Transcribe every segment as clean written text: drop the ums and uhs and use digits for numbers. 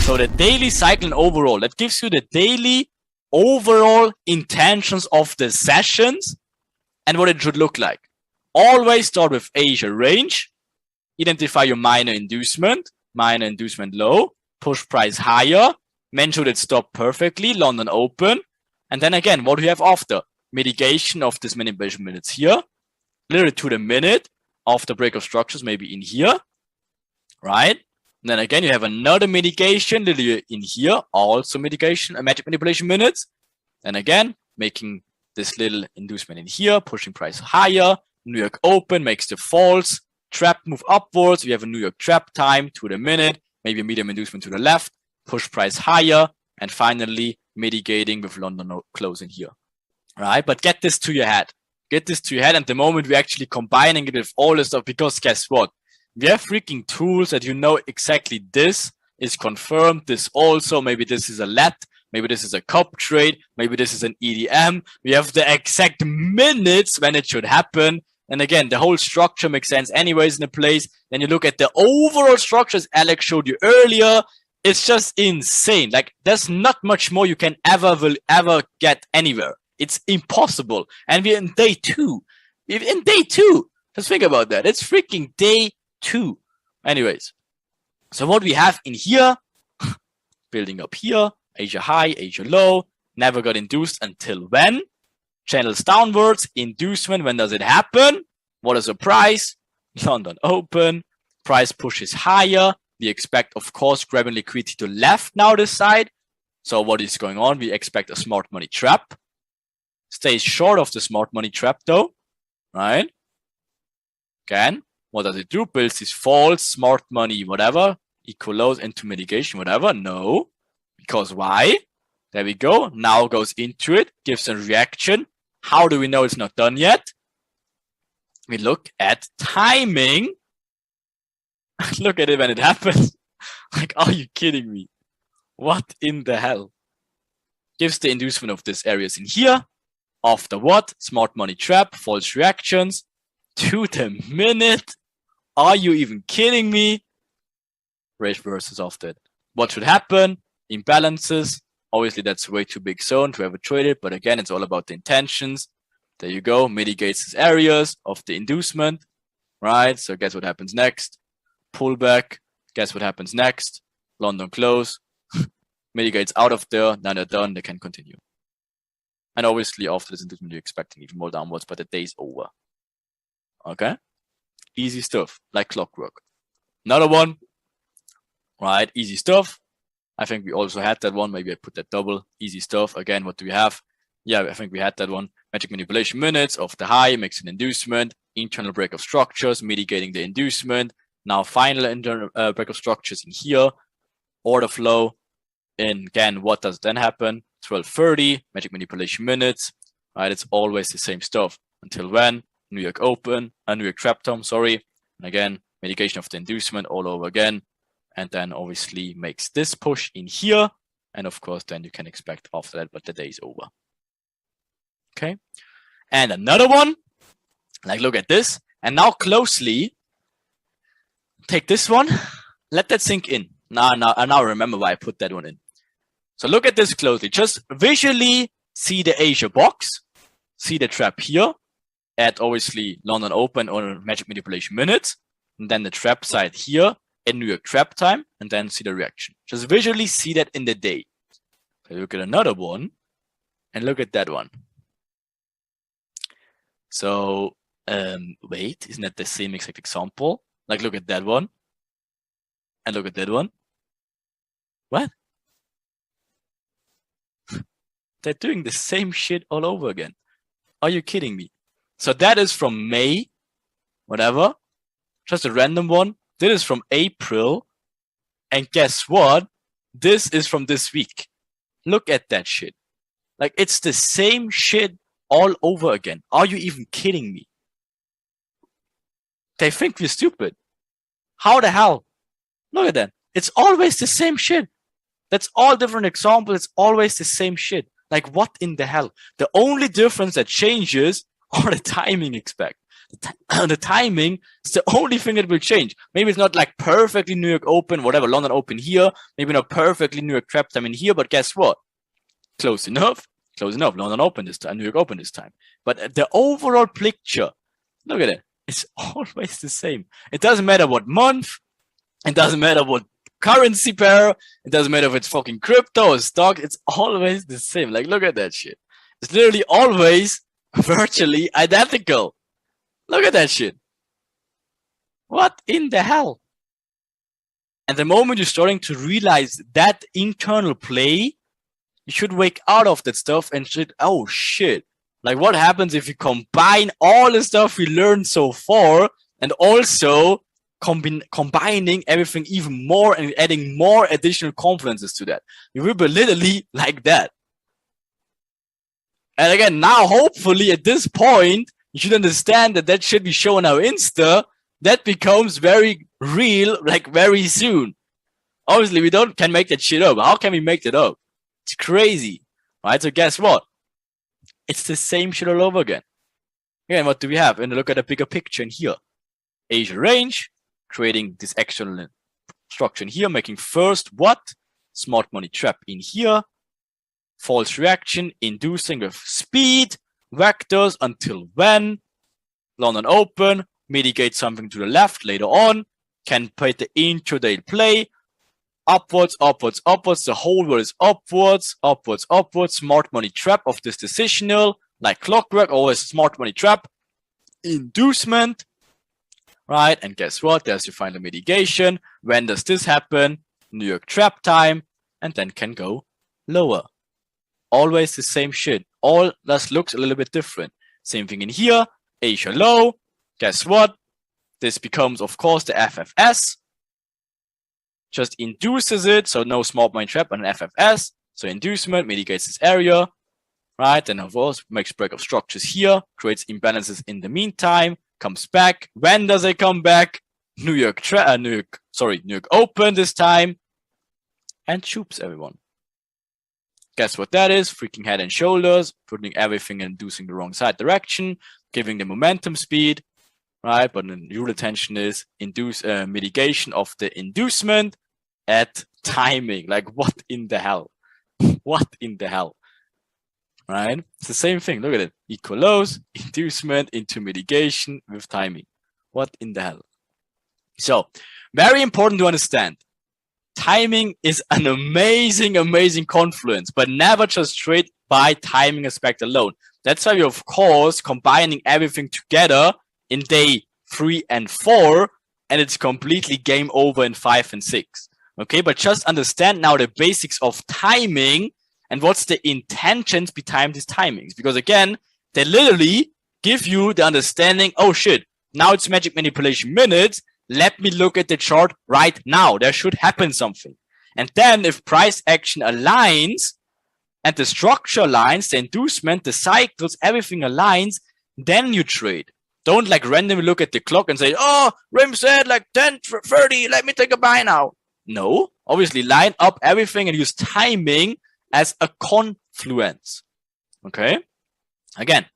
So the daily cycle and overall, that gives you the daily overall intentions of the sessions and what it should look like. Always start with Asia range, identify your minor inducement low, push price higher, make sure it stop perfectly, London open, and then again, what do you have after? Mitigation of this manipulation minutes here, literally to the minute, after break of structures, maybe in here, right? And then again, you have another mitigation, literally in here, also mitigation, a magic manipulation minutes. And again, making this little inducement in here, pushing price higher, New York open, makes the false, trap move upwards, we have a New York trap time to the minute, maybe a medium inducement to the left, push price higher, and finally mitigating with London closing here, right? But get this to your head. Get this to your head, and the moment we're actually combining it with all this stuff, because guess what? We have freaking tools that you know exactly this is confirmed, this also, maybe this is a let, maybe this is a cup trade, maybe this is an EDM. We have the exact minutes when it should happen. And again, the whole structure makes sense anyways in the place. Then you look at the overall structures Alex showed you earlier. It's just insane. Like, there's not much more you can will ever get anywhere. It's impossible. And we're in day 2. In day 2. Just think about that. It's freaking day 2. Anyways, so what we have in here, building up here, Asia high, Asia low, never got induced until when? Channels downwards, inducement, when does it happen? What is the price? London open, price pushes higher. We expect, of course, grabbing liquidity to left now this side. So what is going on? We expect a smart money trap. Stays short of the smart money trap though, right? Again, what does it do? Builds these false, smart money, whatever, equal lows into mitigation, whatever. No, because why? There we go. Now goes into it, gives a reaction. How do we know it's not done yet? We look at timing. Look at it when it happens. Like, are you kidding me? What in the hell? Gives the inducement of these areas in here. After what? Smart money trap, false reactions. To the minute. Are you even kidding me? Reverses after it. What should happen? Imbalances. Obviously, that's way too big zone to ever trade it. But again, it's all about the intentions. There you go. Mitigates these areas of the inducement. Right? So guess what happens next? Pullback. Guess what happens next? London close. Mitigates out of there. Now they're done. They can continue. And obviously, after this inducement, you're expecting even more downwards. But the day's over. Okay? Easy stuff. Like clockwork. Another one. Right? Easy stuff. I think we also had that one. Maybe I put that double. Easy stuff. Again, what do we have? Yeah, I think we had that one. Magic manipulation minutes of the high, makes an inducement, internal break of structures, mitigating the inducement. Now final internal break of structures in here. Order flow. And again, what does then happen? 12:30, magic manipulation minutes. Right, it's always the same stuff. Until when? New York open, New York trap time, sorry. And again, mitigation of the inducement all over again. And then obviously makes this push in here. And of course, then you can expect after that, but the day is over. Okay. And another one, like look at this. And now closely, take this one, let that sink in. Now remember why I put that one in. So look at this closely. Just visually see the Asia box, see the trap here at obviously London open or magic manipulation minutes. And then the trap side here in New York trap time, and then see the reaction. Just visually see that in the day. So look at another one, and look at that one. So, wait, isn't that the same exact example? Like, look at that one, and look at that one. What? They're doing the same shit all over again. Are you kidding me? So that is from May, whatever, just a random one. This is from April. And guess what? This is from this week. Look at that shit. Like, it's the same shit all over again. Are you even kidding me? They think we're stupid. How the hell? Look at that. It's always the same shit. That's all different examples. It's always the same shit. Like, what in the hell? The only difference that changes are the timing expect. The timing is the only thing that will change. Maybe it's not like perfectly New York Open, whatever, London Open here. Maybe not perfectly New York Trap time in here, but guess what? Close enough. Close enough. London Open this time, New York Open this time. But the overall picture, look at it. It's always the same. It doesn't matter what month. It doesn't matter what currency pair. It doesn't matter if it's fucking crypto or stock. It's always the same. Like, look at that shit. It's literally always virtually identical. Look at that shit. What in the hell? And the moment you're starting to realize that internal play, you should wake out of that stuff and shit. Oh shit. Like, what happens if you combine all the stuff we learned so far and also combining everything even more and adding more additional confidences to that? We will be literally like that. And again, now hopefully at this point, you should understand that that shit we show on our Insta, that becomes very real, like very soon. Obviously, we can make that shit up. How can we make that up? It's crazy, right? So guess what? It's the same shit all over again. Again, what do we have? And look at a bigger picture in here. Asia range, creating this external structure in here, making first what? Smart money trap in here. False reaction, inducing with speed, vectors until when. London Open, mitigate something to the left later on. Can play the intraday play. Upwards, upwards, upwards. The whole world is upwards, upwards, upwards. Smart money trap of this decisional, like clockwork, always smart money trap. Inducement, right? And guess what? There's your final mitigation. When does this happen? New York trap time, and then can go lower. Always the same shit. All just looks a little bit different. Same thing in here. Asia low. Guess what? This becomes, of course, the FFS. Just induces it, so no smart money trap on an FFS. So inducement mitigates this area, right? Then of course makes break of structures here, creates imbalances in the meantime, comes back. When does it come back? New York Open this time, and shoops everyone. Guess what that is? Freaking head and shoulders, putting everything and inducing the wrong side direction, giving the momentum speed. Right, but the real attention is mitigation of the inducement at timing. Like, what in the hell? What in the hell? Right? It's the same thing. Look at it. Equal lows, inducement into mitigation with timing. What in the hell? So, very important to understand. Timing is an amazing, amazing confluence, but never just trade by timing aspect alone. That's why we're, of course, combining everything together in day 3 and 4, and it's completely game over in 5 and 6. Okay, but just understand now the basics of timing and what's the intentions behind these timings. Because again, they literally give you the understanding, oh shit, now it's magic manipulation minutes. Let me look at the chart right now. There should happen something. And then if price action aligns and the structure aligns, the inducement, the cycles, everything aligns, then you trade. Don't like randomly look at the clock and say, oh, Rim said like 10:30, let me take a buy now. No, obviously line up everything and use timing as a confluence. Okay? Again,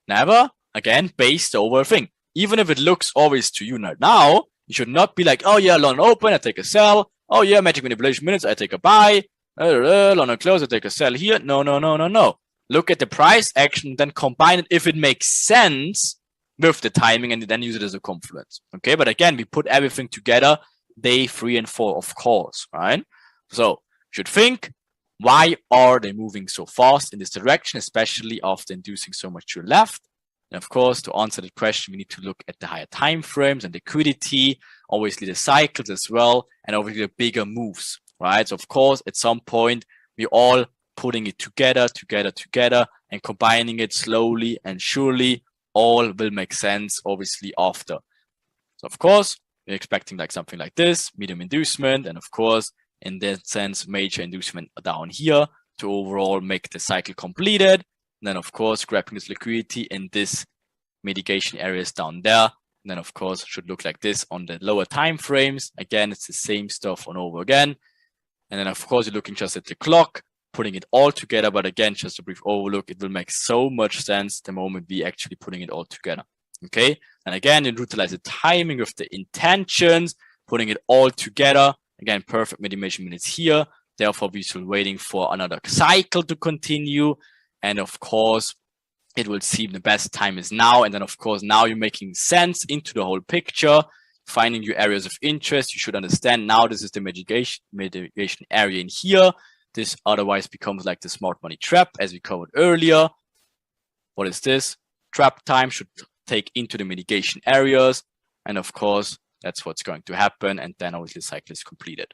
never, again, base the overall thing. Even if it looks always to you right now, you should not be like, oh yeah, London Open, I take a sell. Oh yeah, magic manipulation minutes, I take a buy. London close, I take a sell here. No. Look at the price action, then combine it if it makes sense with the timing and then use it as a confluence. Okay, but again, we put everything together day 3 and 4, of course, right? So you should think, why are they moving so fast in this direction, especially after inducing so much to the left? And of course, to answer that question, we need to look at the higher time frames and liquidity, obviously the cycles as well, and obviously the bigger moves, right? So of course, at some point, we all putting it together, and combining it slowly and surely, all will make sense, obviously, after. So, of course, we're expecting like something like this, medium inducement, and of course, in that sense, major inducement down here to overall make the cycle completed. And then, of course, grabbing this liquidity in this mitigation areas down there. And then, of course, should look like this on the lower time frames. Again, it's the same stuff on over again. And then, of course, you're looking just at the clock, putting it all together. But again, just a brief overlook, it will make so much sense the moment we actually putting it all together. Okay, and again, you utilize the timing of the intentions, putting it all together. Again, perfect meditation minutes here. Therefore, we're still waiting for another cycle to continue. And of course, it will seem the best time is now. And then, of course, now you're making sense into the whole picture, finding your areas of interest. You should understand now this is the mitigation area in here. This otherwise becomes like the smart money trap, as we covered earlier. What is this? Trap time should take into the mitigation areas. And of course, that's what's going to happen. And then obviously the cycle is completed.